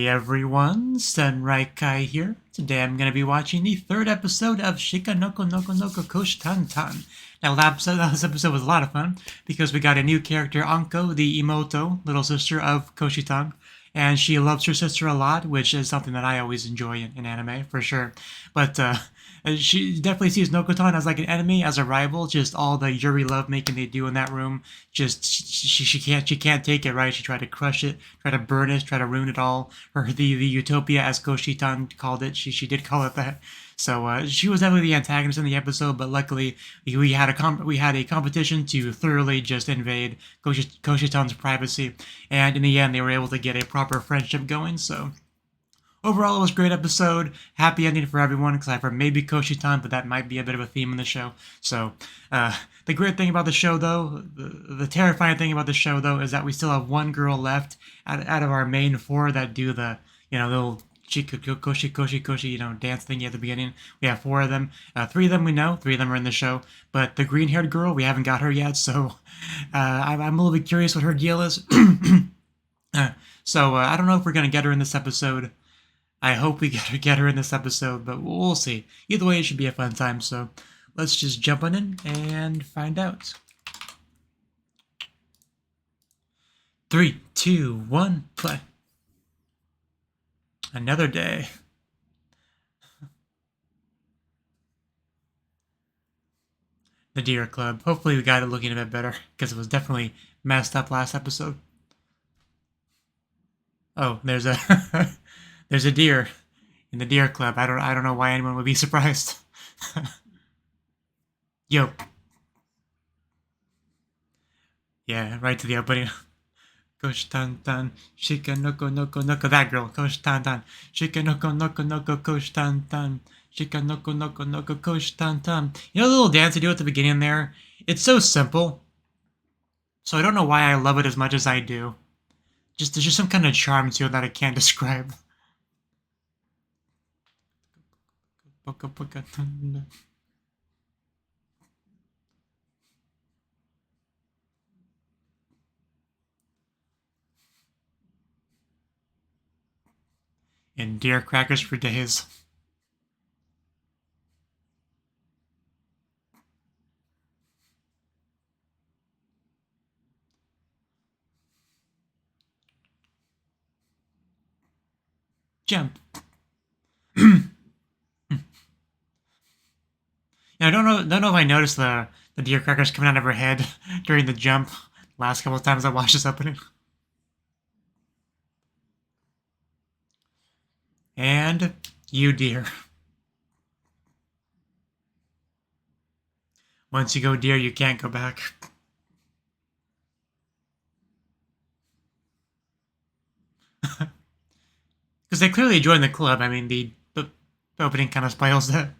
Hey everyone, Sunrai Kai here. Today I'm going to be watching the third episode of Shikanoko Nokonoko Koshitantan. Now last episode was a lot of fun because we got a new character, Anko, the Imoto, little sister of Koshitan, and she loves her sister a lot, which is something that I always enjoy in anime, for sure. But she definitely sees Nokotan as like an enemy, as a rival. Just all the Yuri lovemaking they do in that room. Just she can't take it, right? She tried to crush it, try to burn it, try to ruin it all. The utopia, as Koshitan called it, she did call it that. So she was definitely the antagonist in the episode, but luckily we had a competition to thoroughly just invade Koshitan's privacy, and in the end they were able to get a proper friendship going. So overall, it was a great episode. Happy ending for everyone, except for maybe Koshitan, but that might be a bit of a theme in the show. So, the great thing about the show, though, the terrifying thing about the show, though, is that we still have one girl left out of our main four that do the, little koshi, dance thingy at the beginning. We have four of them. Three of them we know. Three of them are in the show. But the green-haired girl, we haven't got her yet, so I'm a little bit curious what her deal is. So, I don't know if we're going to get her in this episode. I hope we get her in this episode, but we'll see. Either way, it should be a fun time, so let's just jump on in and find out. 3, 2, 1, play. Another day. The Deer Club. Hopefully we got it looking a bit better, because it was definitely messed up last episode. Oh, there's a there's a deer in the Deer Club. I don't know why anyone would be surprised. Yo. Yeah, right to the opening. Koshitantan, Shikanoko Nokonoko, that girl, Koshitantan, Shikanoko Nokonoko Koshitantan, Shikanoko Nokonoko Koshitantan. You know the little dance they do at the beginning there? It's so simple. So I don't know why I love it as much as I do. There's just some kind of charm to it that I can't describe. And deer crackers for days. Jump. I don't know if I noticed the deer crackers coming out of her head during the jump last couple of times I watched this opening. And you, deer. Once you go deer, you can't go back. Because they clearly joined the club. I mean, the opening kind of spoils that.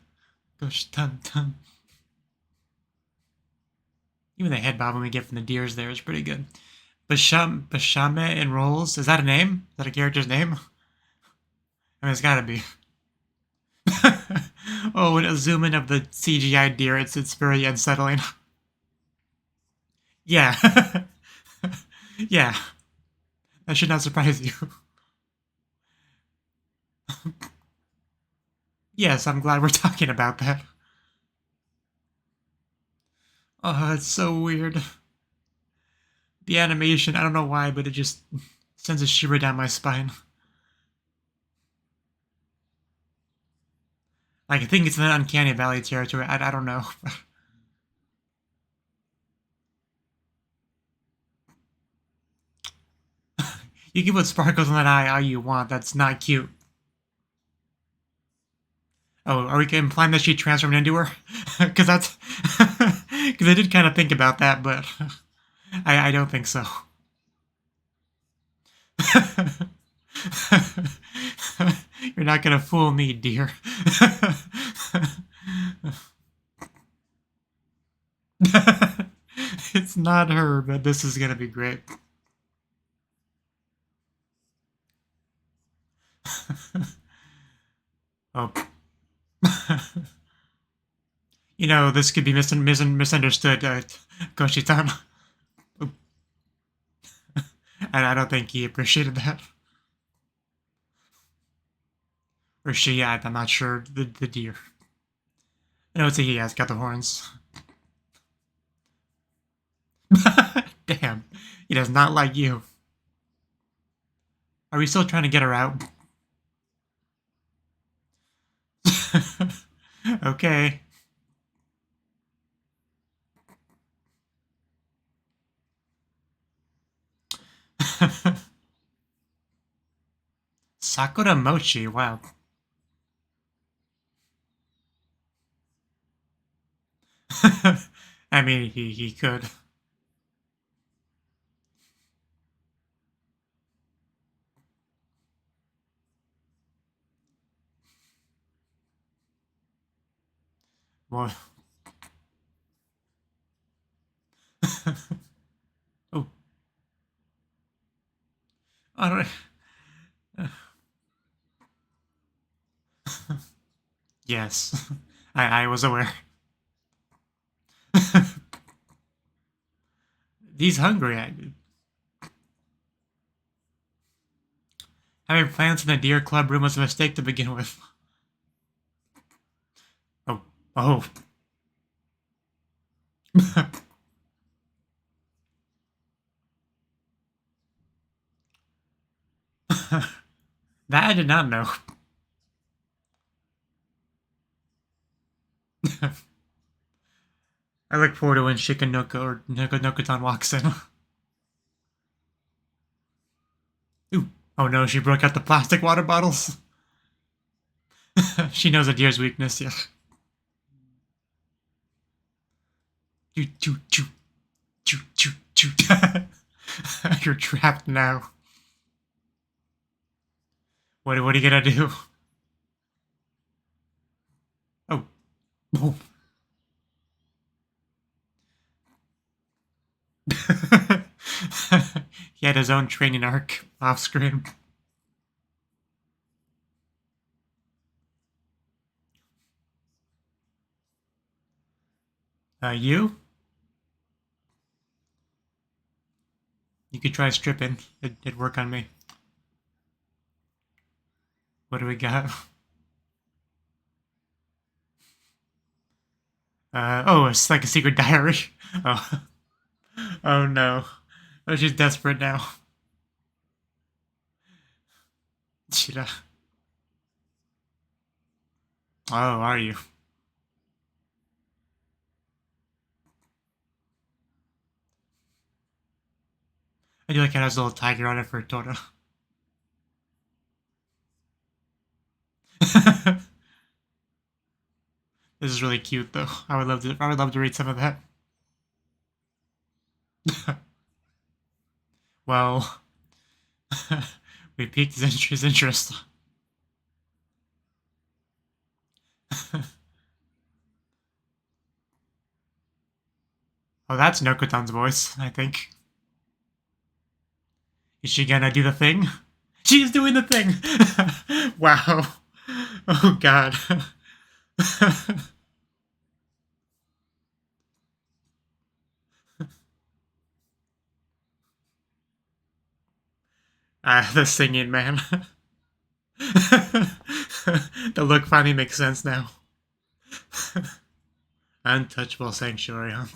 Gosh, dun dun. Even the head bobbing we get from the deers there is pretty good. Bashame enrolls. Is that a name? Is that a character's name? I mean, it's gotta be. Oh, when a zoom in of the CGI deer, it's very unsettling. Yeah. Yeah. That should not surprise you. Yes, I'm glad we're talking about that. Oh, it's so weird. The animation, I don't know why, but it just sends a shiver down my spine. Like, I think it's in the Uncanny Valley territory. I don't know. You can put sparkles on that eye all you want. That's not cute. Oh, are we implying that she transformed into her? Because that's... Because I did kind of think about that, but I don't think so. You're not gonna fool me, dear. It's not her, but this is gonna be great. Oh. You know, this could be misunderstood, Koshitan. And I don't think he appreciated that. Or she, I'm not sure. The deer. I know it's a he, it's got the horns. Damn. He does not like you. Are we still trying to get her out? Okay. Sakura Mochi, wow. I mean, he could. Well, oh, all right. Yes, I was aware. He's hungry. Having plans in the deer club room was a mistake to begin with. Oh, oh. That I did not know. I look forward to when Shikanoko or Nokotan walks in. Ooh. Oh no, she broke out the plastic water bottles. She knows a deer's weakness, yeah. Choo choo choo choo choo choo. You're trapped now. What are you gonna do? Oh. Oh. He had his own training arc off screen. You? You could try stripping. It'd work on me. What do we got? Oh, it's like a secret diary. Oh, oh no. Oh, she's desperate now. Shira. Oh, are you? I do like it has a little tiger on it for Tora. This is really cute, though. I would love to. I would love to read some of that. Well, we piqued his interest. Oh, that's Nokotan's voice, I think. Is she gonna do the thing? She's doing the thing! Wow. Oh, God. The singing, man. The look finally makes sense now. Untouchable sanctuary, huh?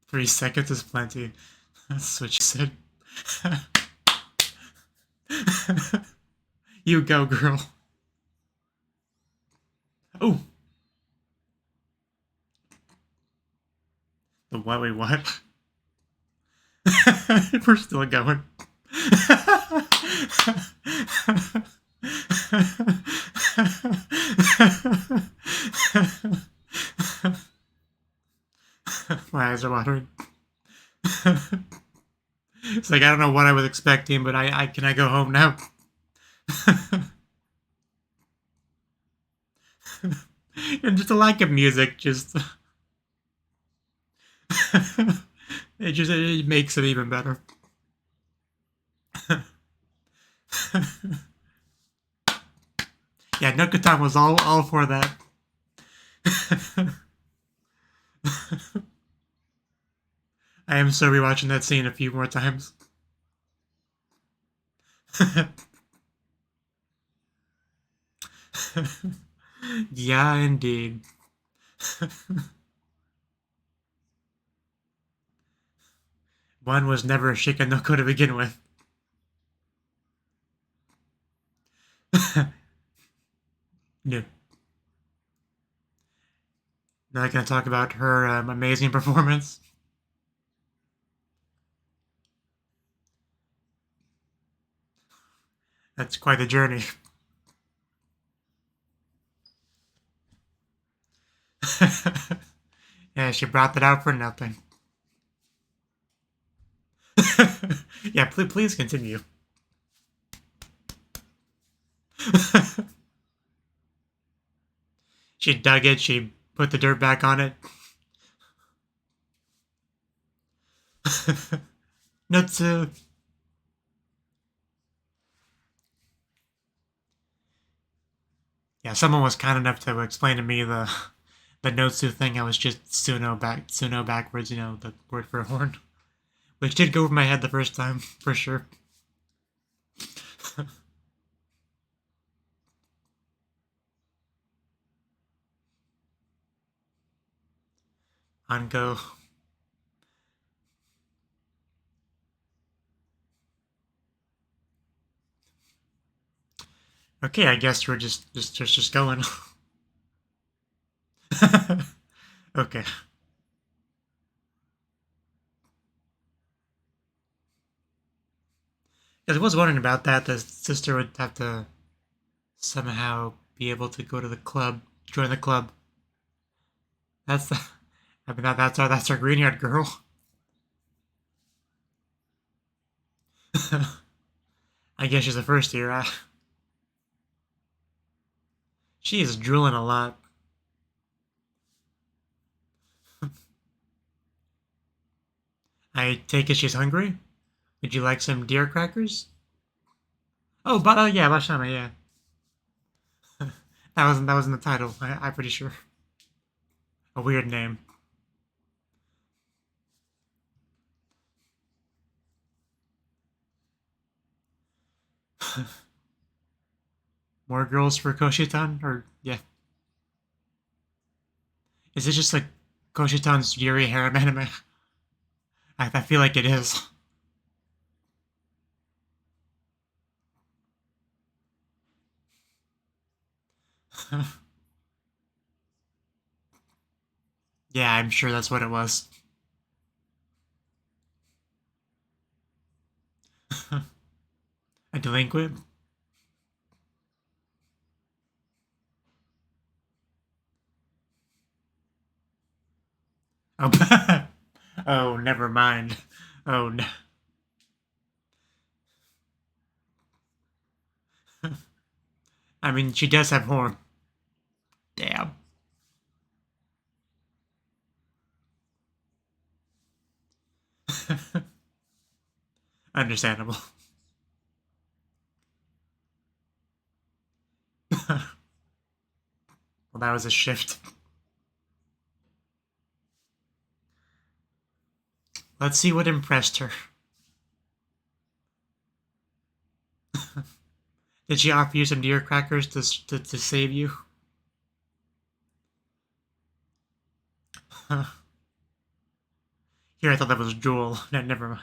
"3 seconds is plenty." That's what she said. You go, girl. Oh. The what? Wait, what? We're still going. My eyes are watering. It's like I don't know what I was expecting, but I can I go home now? And just a lack of music, just it makes it even better. Yeah, Nokotan was all for that. I am so rewatching that scene a few more times. Yeah, indeed. One was never a Shikanoko to begin with. No. Not gonna talk about her amazing performance. That's quite the journey. Yeah, she brought that out for nothing. Yeah, please continue. She dug it, she put the dirt back on it. Nutsu. Yeah, someone was kind enough to explain to me the Notsu thing. I was just Suno backwards, the word for horn. Which did go over my head the first time, for sure. Anko. Okay, I guess we're just going. Okay. I was wondering about that. The sister would have to somehow be able to go to the club, join the club. That's the, I mean that's our green-haired girl. I guess she's a first year. She is drooling a lot. I take it she's hungry. Would you like some deer crackers? Oh, but yeah, Bashama, yeah. That was in the title. I'm pretty sure. A weird name. More girls for Koshitan, or yeah. Is it just like Koshitan's Yuri harem anime? I feel like it is. Yeah, I'm sure that's what it was. A delinquent? Oh, oh, never mind. Oh, no. I mean, she does have horn. Damn. Understandable. Well, that was a shift. Let's see what impressed her. Did she offer you some deer crackers to save you? Here, I thought that was drool. No, never mind.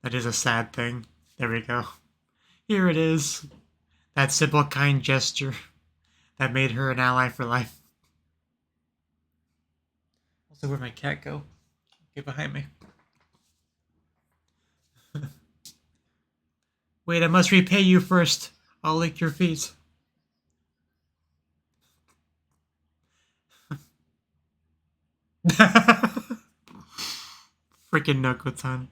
That is a sad thing. There we go. Here it is. That simple, kind gesture that made her an ally for life. Also, where'd my cat go? Get behind me. Wait, I must repay you first. I'll lick your feet. Freaking Nokotan.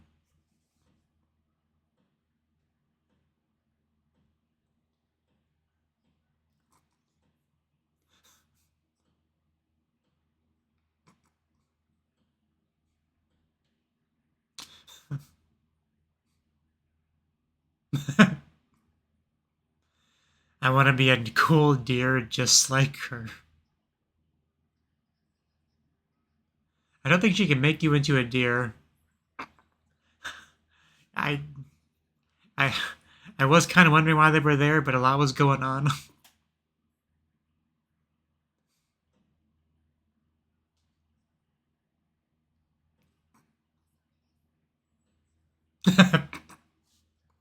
I want to be a cool deer just like her. I don't think she can make you into a deer. I I I was kind of wondering why they were there, but a lot was going on.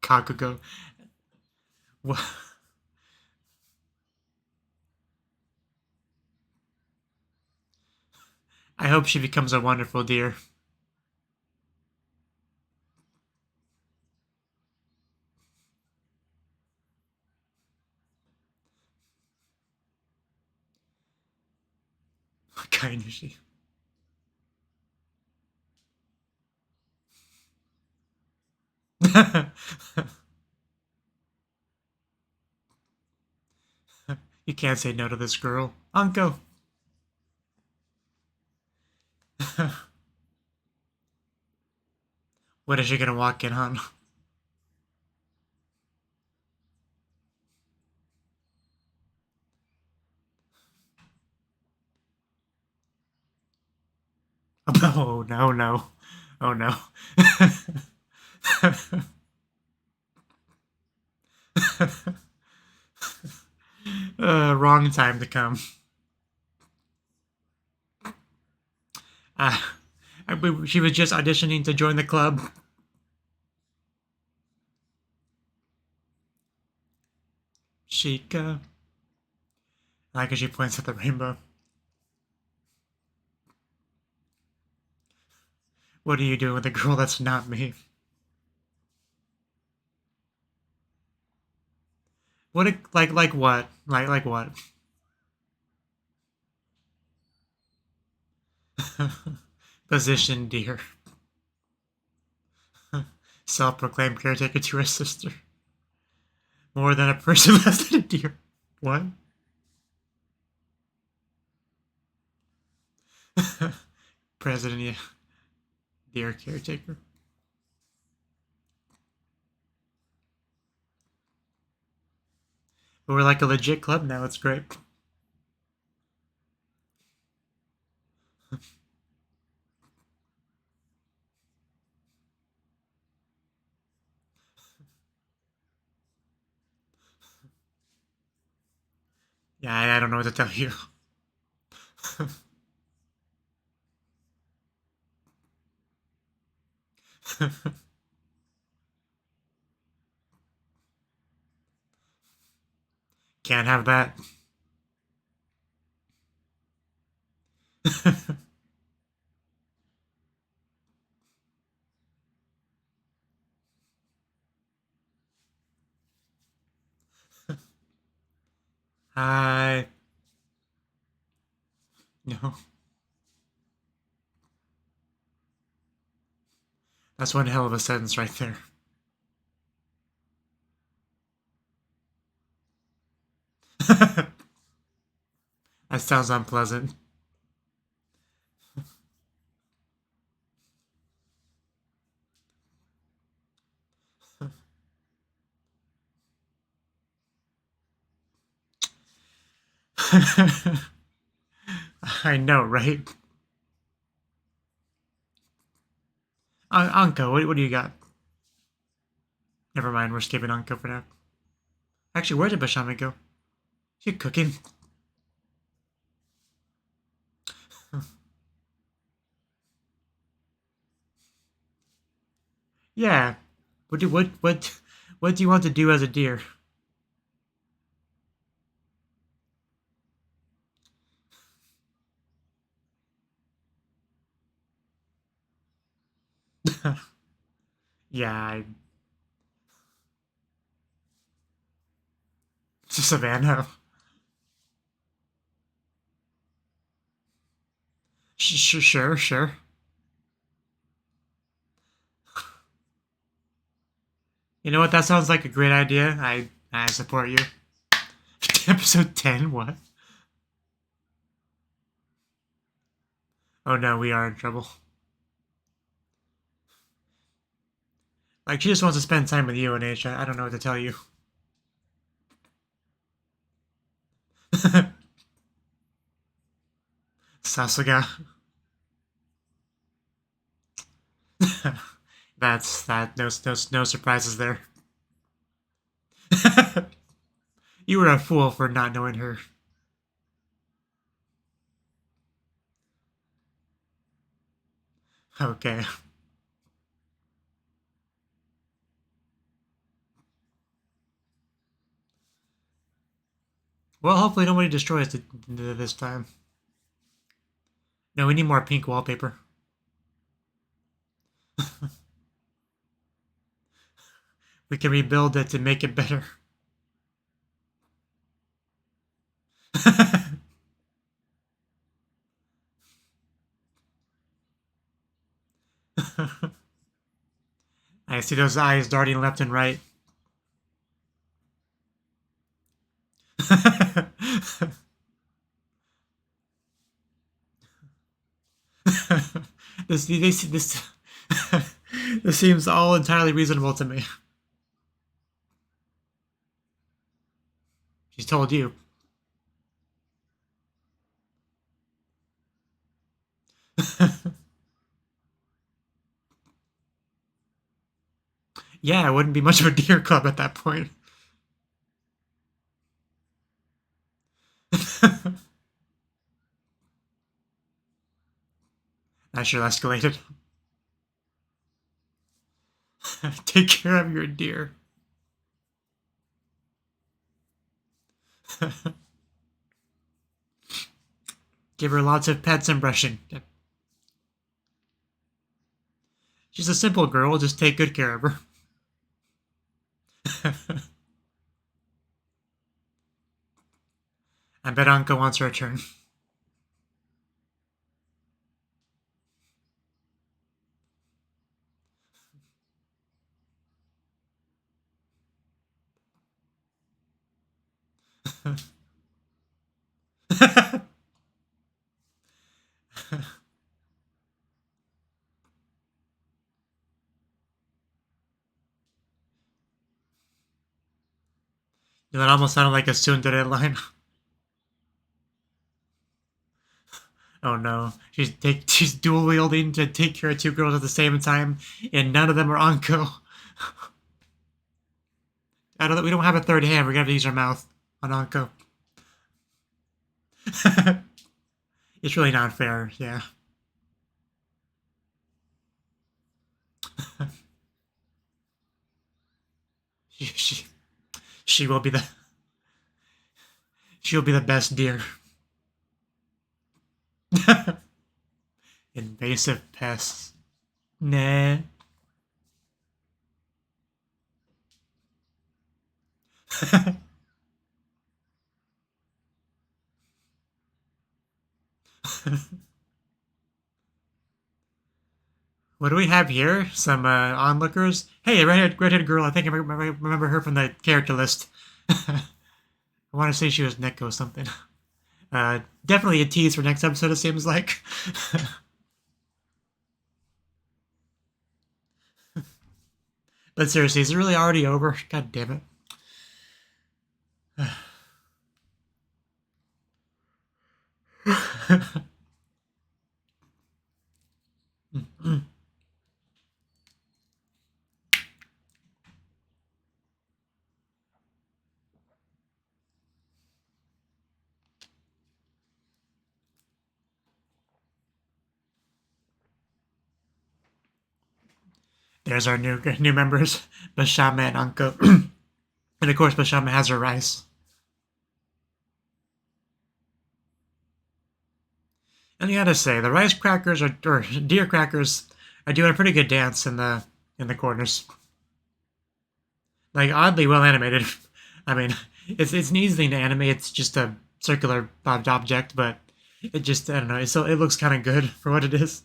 Kakugo. I hope she becomes a wonderful deer. What kind is she? You can't say no to this girl. Anko! What is she gonna walk in on? Oh, no, no. Oh, no. Wrong time to come. Uh, she was just auditioning to join the club. Shika. I like as she points at the rainbow. What are you doing with a girl that's not me? What like what? Like what? Position dear. Self-proclaimed caretaker to her sister. More than a person less than a deer. What? President, yeah. Deer caretaker. But we're like a legit club now. It's great. Yeah, I don't know what to tell you. Can't have that. Hi. No. That's one hell of a sentence right there. That sounds unpleasant. I know, right? Anko, what do you got? Never mind, we're skipping Anko for now. Actually, where did Bashami go? She cooking? Yeah. What do you want to do as a deer? Yeah, Savannah. Sure, sure. You know what? That sounds like a great idea. I support you. Episode 10. What? Oh no, we are in trouble. Like she just wants to spend time with you, and I don't know what to tell you. Sasuga. That's that. No surprises there. You were a fool for not knowing her. Okay. Well, hopefully nobody destroys it this time. No, we need more pink wallpaper. We can rebuild it to make it better. I see those eyes darting left and right. this this seems all entirely reasonable to me. She's told you. Yeah, it wouldn't be much of a deer club at that point. That sure escalated. Take care of your deer. Give her lots of pets and brushing. She's a simple girl, just take good care of her. I bet Anka wants her turn. That almost sounded like a tsundere line. Oh no, she's dual wielding to take care of two girls at the same time, and none of them are Anko. We don't have a third hand. We're gonna have to use our mouth on Anko. It's really not fair. Yeah. she, she will be the she'll be the best deer. Invasive pests. Nah. What do we have here? Some onlookers. Hey, a redhead girl. I think I remember her from the character list. I want to say she was Neko something. Definitely a tease for next episode, it seems like. But seriously, is it really already over? God damn it. There's our new members, Bashama and Anko. And of course, Bashama has her rice. And you gotta say, the rice crackers or deer crackers are doing a pretty good dance in the corners. Like oddly well animated. I mean, it's an easy to animate. It's just a circular object, but it just I don't know. It looks kind of good for what it is.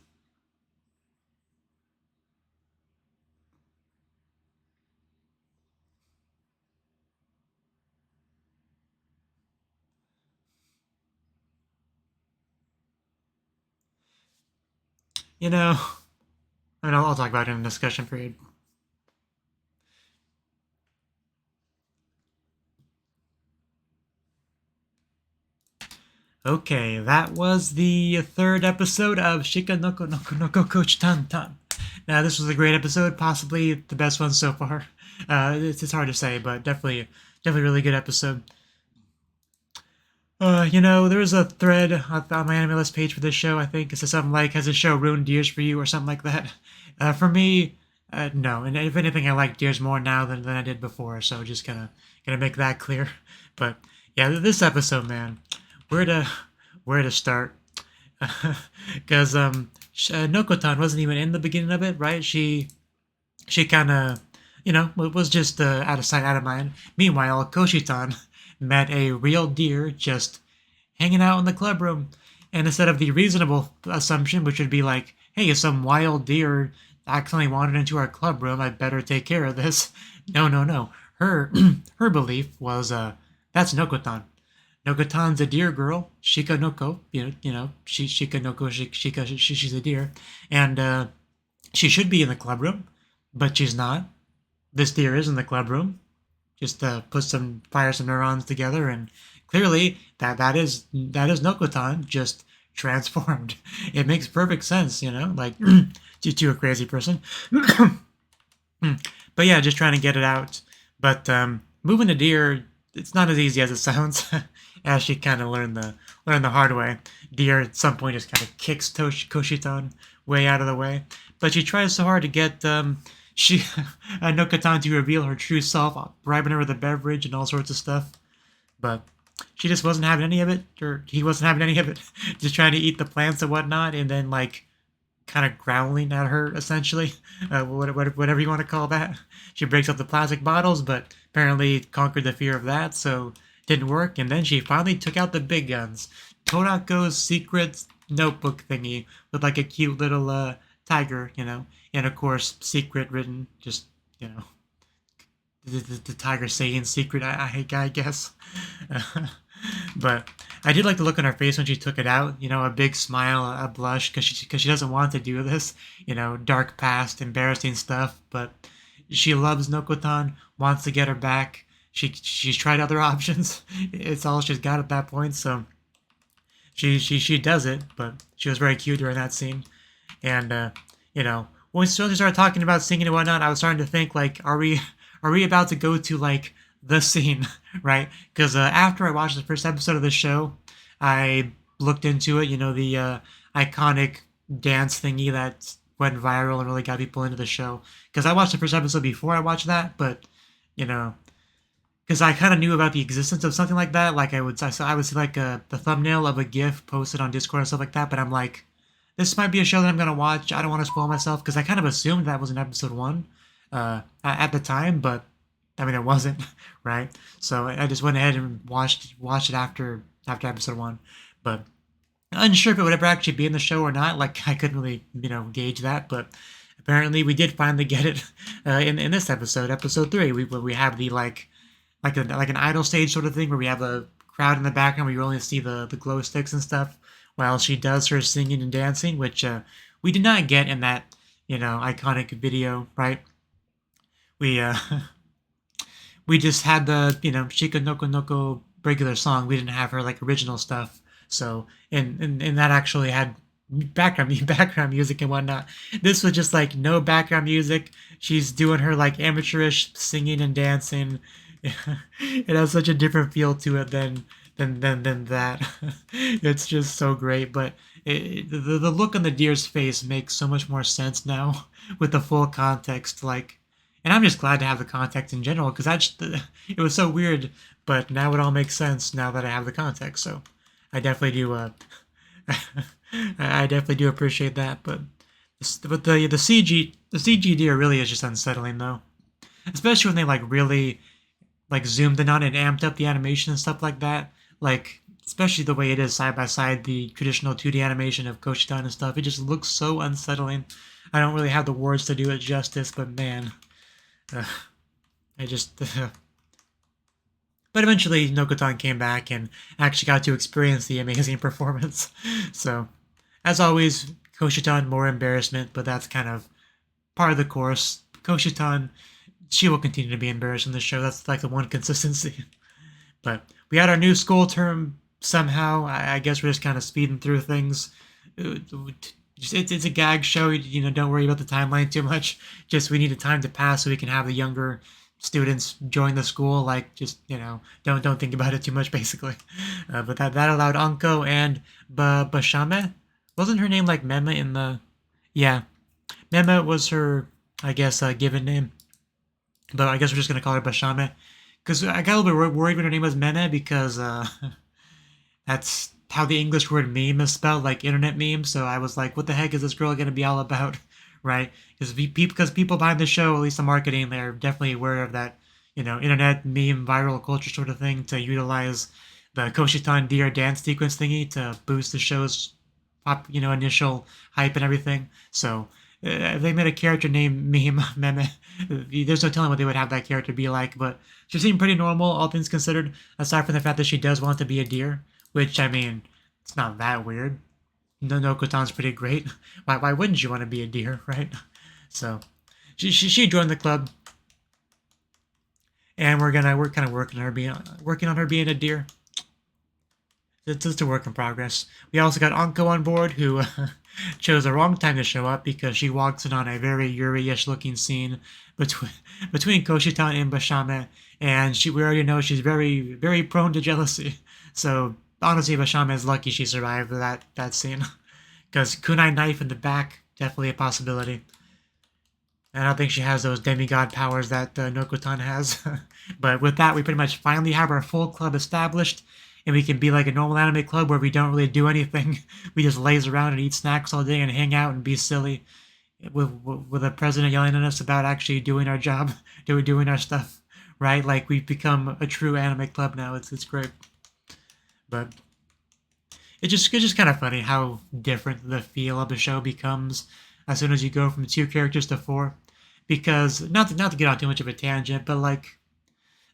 You know, I mean, I'll talk about it in the discussion period. Okay, that was the third episode of Shikanoko Nokonoko Koshitantan. Now, this was a great episode, possibly the best one so far. It's hard to say, but definitely really good episode. There was a thread on my anime list page for this show. I think it says something like, "Has the show ruined Deers for you?" or something like that. For me, no. And if anything, I like Deers more now than I did before. So just gonna make that clear. But yeah, this episode, man, where to where to start? Because Nokotan wasn't even in the beginning of it, right? She kind of, was just out of sight, out of mind. Meanwhile, Koshitan met a real deer just hanging out in the club room. And instead of the reasonable assumption, which would be like, hey, some wild deer accidentally wandered into our club room, I better take care of this. No, no, no. Her her belief was that's Nokotan. Nokotan's a deer girl, Shikanoko, Shikanoko, she's a deer, and she should be in the club room, but she's not. This deer is in the club room. Just fire some neurons together, and clearly that is Nokotan just transformed. It makes perfect sense, like to a crazy person. But yeah, just trying to get it out. But moving a deer, it's not as easy as it sounds. As she kind of learned the hard way. Deer at some point just kind of kicks Koshitan way out of the way. But she tries so hard to get she Nokatan to reveal her true self, bribing her with a beverage and all sorts of stuff. But she just wasn't having any of it, or he wasn't having any of it. Just trying to eat the plants and whatnot, and then like kind of growling at her, essentially. Whatever you want to call that. She breaks up the plastic bottles, but apparently conquered the fear of that, so didn't work. And then she finally took out the big guns. Torako's secret notebook thingy with like a cute little tiger, and of course, secret written, just, the tiger saying secret, I guess. But I did like the look on her face when she took it out. A big smile, a blush, because she doesn't want to do this. Dark past, embarrassing stuff. But she loves Nokotan, wants to get her back. She's tried other options. It's all she's got at that point. So she does it. But she was very cute during that scene. And when we started talking about singing and whatnot, I was starting to think like, are we about to go to like the scene, right? Because after I watched the first episode of the show, I looked into it. The iconic dance thingy that went viral and really got people into the show. Because I watched the first episode before I watched that, but because I kind of knew about the existence of something like that. Like I would see like the thumbnail of a GIF posted on Discord and stuff like that. But I'm like, this might be a show that I'm gonna watch. I don't want to spoil myself because I kind of assumed that was in episode one at the time, but I mean it wasn't, right? So I just went ahead and watched it after episode one, but unsure if it would ever actually be in the show or not. Like I couldn't really gauge that, but apparently we did finally get it in this episode 3. We have the like an idol stage sort of thing where we have a crowd in the background where you only see the glow sticks and stuff while she does her singing and dancing, which we did not get in that iconic video, right? We we just had the Shikanoko Noko regular song. We didn't have her like original stuff. So and that actually had background music and whatnot. This was just like no background music. She's doing her like amateurish singing and dancing. It has such a different feel to it than that. It's just so great. But the look on the deer's face makes so much more sense now with the full context. Like, and I'm just glad to have the context in general because it was so weird. But now it all makes sense now that I have the context. So I definitely do. I definitely do appreciate that. But the CG deer really is just unsettling though, especially when they like really like zoomed in on it and amped up the animation and stuff like that. Like especially the way it is side by side, the traditional 2D animation of Koshitan and stuff. It just looks so unsettling. I don't really have the words to do it justice, but man, I just. But eventually, Nokotan came back and actually got to experience the amazing performance. So, as always, Koshitan, more embarrassment, but that's kind of part of the course. Koshitan, she will continue to be embarrassed in the show. That's like the one consistency. But we had our new school term somehow. I guess we're just kind of speeding through things. It's a gag show. Don't worry about the timeline too much. Just we need the time to pass so we can have the younger students join the school. Like just don't think about it too much, basically. But that allowed Anko and Bashame. Wasn't her name like Meme in the? Yeah, Meme was her, I guess, given name. But I guess we're just gonna call her Bashame. Because I got a little bit worried when her name was Meme because that's how the English word meme is spelled, like internet meme. So I was like, what the heck is this girl gonna be all about, right? Because people behind the show, at least the marketing, they're definitely aware of that, internet meme viral culture sort of thing to utilize the Koshitan deer dance sequence thingy to boost the show's initial hype and everything. So if they made a character named Meme, there's no telling what they would have that character be like. But she seemed pretty normal, all things considered, aside from the fact that she does want to be a deer, which, I mean, it's not that weird. Nokotan's pretty great. Why wouldn't you want to be a deer, right? So she joined the club, and we're kind of working on her being a deer. It's just a work in progress. We also got Anko on board, who chose the wrong time to show up because she walks in on a very Yuri-ish looking scene between Koshitan and Bashame, and we already know she's very, very prone to jealousy. So honestly, Bashame is lucky she survived that scene, because kunai knife in the back, definitely a possibility. I don't think she has those demigod powers that Nokotan has. But with that, we pretty much finally have our full club established, and we can be like a normal anime club where we don't really do anything. We just laze around and eat snacks all day and hang out and be silly, with the president yelling at us about actually doing our job, doing our stuff, right? Like we've become a true anime club now. It's great. But it's just kind of funny how different the feel of the show becomes as soon as you go from 2 characters to 4. Because not to get on too much of a tangent, but like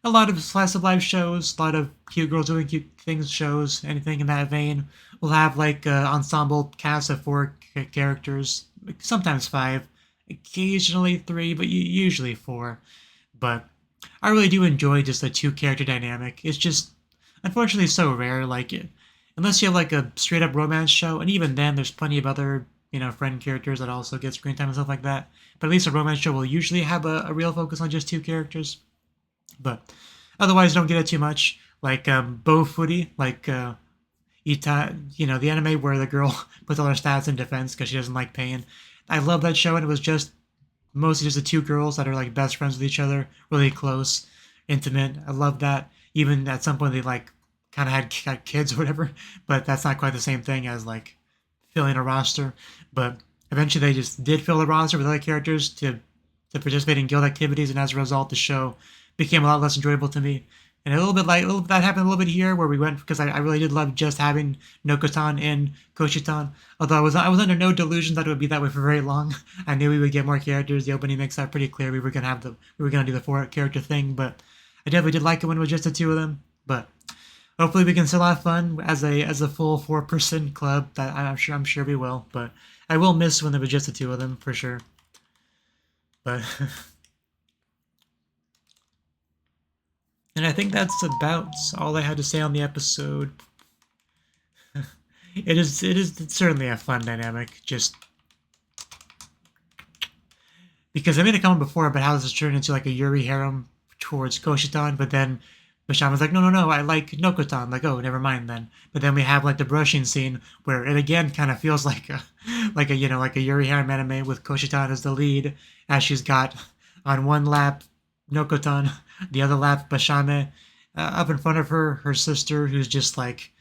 a lot of slice of life shows, a lot of cute girls doing cute things shows, anything in that vein, will have like an ensemble cast of 4 characters, sometimes 5, occasionally 3, but usually 4. But I really do enjoy just a 2 character dynamic. It's just unfortunately so rare. Like unless you have like a straight up romance show, and even then, there's plenty of other friend characters that also get screen time and stuff like that. But at least a romance show will usually have a real focus on just 2 characters. But otherwise, don't get it too much. Like Bow Footy, like Ita, the anime where the girl puts all her stats in defense because she doesn't like pain. I love that show, and it was just mostly just the 2 girls that are like best friends with each other, really close, intimate. I love that. Even at some point, they like kind of had kids or whatever, but that's not quite the same thing as like filling a roster. But eventually, they just did fill the roster with other characters to participate in guild activities, and as a result, the show became a lot less enjoyable to me. And that happened a little bit here where we went, because I really did love just having Nokotan and Koshitan. Although I was under no delusion that it would be that way for very long. I knew we would get more characters. The opening makes that pretty clear. We were gonna do the 4 character thing, but I definitely did like it when it was just the 2 of them. But hopefully we can still have fun as a full 4-person club. That I'm sure we will. But I will miss when there was just the 2 of them for sure. But and I think that's about all I had to say on the episode. It's certainly a fun dynamic, just because I made a comment before about how this has turned into like a Yuri harem towards Koshitan, but then Basham was like, no, I like Nokotan. Like, oh, never mind then. But then we have like the brushing scene where it again kind of feels like a Yuri harem anime with Koshitan as the lead, as she's got on one lap Nokotan, the other lap Bashame, up in front of her sister, who's just like,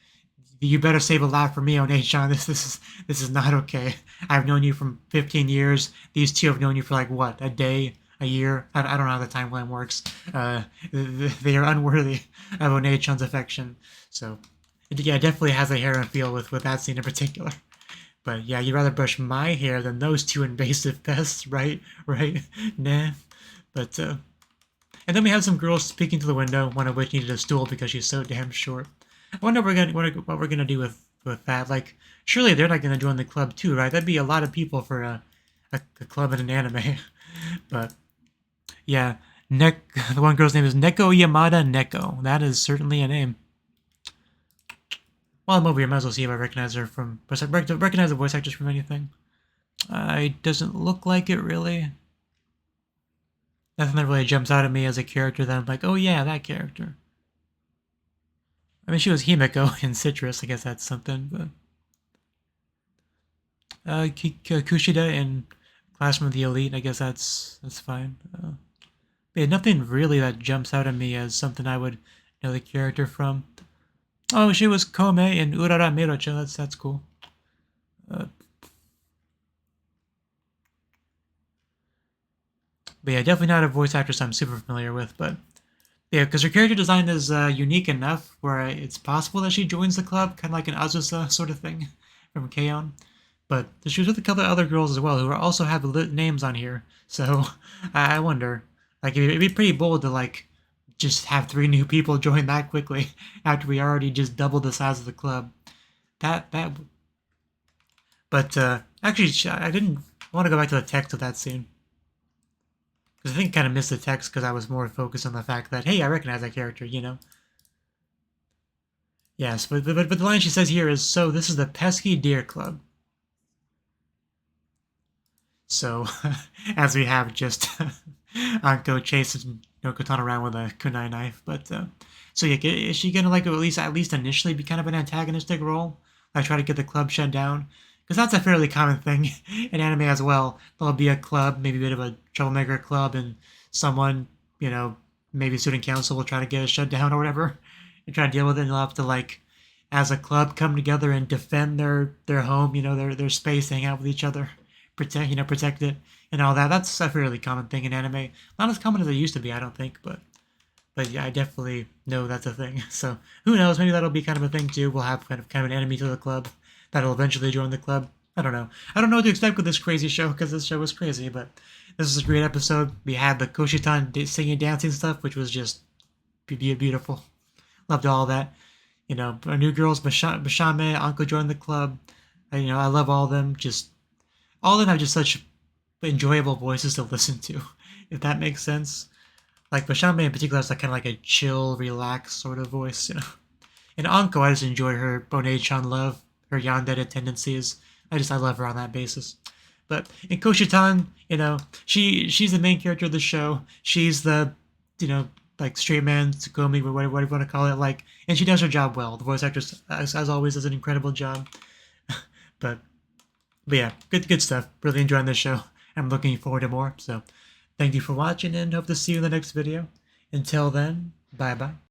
you better save a lap for me, One-chan. This is not okay. I've known you for 15 years. These 2 have known you for like what, a day, a year? I don't know how the timeline works. They are unworthy of One-chan's affection. So yeah, it definitely has a harem feel with that scene in particular. But yeah, you'd rather brush my hair than those 2 invasive pests, right? Right? Nah. But and then we have some girls speaking to the window, one of which needed a stool because she's so damn short. I wonder what we're gonna do with that. Like, surely they're not gonna join the club too, right? That'd be a lot of people for a club in an anime. But yeah, the one girl's name is Neko Yamada Neko. That is certainly a name. While I'm over here, I might as well see if I recognize her from... recognize the voice actress from anything. It doesn't look like it, really. Nothing that really jumps out at me as a character that I'm like, oh yeah, that character. I mean, she was Himeko in Citrus. I guess that's something, but... Kushida in Classroom of the Elite. I guess that's fine. Yeah, nothing really that jumps out at me as something I would know the character from. Oh, she was Kome in Urara Mirocha. That's cool. But yeah, definitely not a voice actress I'm super familiar with. But yeah, because her character design is unique enough where it's possible that she joins the club, kind of like an Azusa sort of thing from K-On! But she was with a couple of other girls as well who also have names on here. So I wonder, like, it'd be pretty bold to like just have 3 new people join that quickly after we already just doubled the size of the club. That. But actually, I didn't want to go back to the text of that scene because I think I kind of missed the text because I was more focused on the fact that hey, I recognize that character, you know. Yes, but the line she says here is, so this is the Pesky Deer Club. So, as we have just Anko chasing Nokotan around with a kunai knife, but so yeah, is she gonna like at least initially be kind of an antagonistic role, like try to get the club shut down? Because that's a fairly common thing in anime as well. There'll be a club, maybe a bit of a troublemaker club, and someone, you know, maybe student council will try to get it shut down or whatever, and try to deal with it. And they'll have to like, as a club, come together and defend their home, you know, their space, hang out with each other, protect it and all that. That's a fairly common thing in anime. Not as common as it used to be, I don't think, but yeah, I definitely know that's a thing. So who knows? Maybe that'll be kind of a thing too. We'll have kind of an enemy to the club that'll eventually join the club. I don't know. I don't know what to expect with this crazy show because this show was crazy, but this is a great episode. We had the Koshitan singing, dancing stuff, which was just beautiful. Loved all that. You know, our new girls, Bashame, Anko joined the club. You know, I love all of them. Just all of them have just such enjoyable voices to listen to, if that makes sense. Like Bashame in particular has like kind of like a chill, relaxed sort of voice, you know. And Anko, I just enjoy her Bonet-chan love, her yandere tendencies. I love her on that basis. But in Koshitan, you know, she's the main character of the show. She's the, you know, like straight man, Tsukomi, whatever you want to call it, like, and she does her job well. The voice actress, as always, does an incredible job. but yeah, good stuff. Really enjoying this show. I'm looking forward to more. So thank you for watching and hope to see you in the next video. Until then, bye-bye.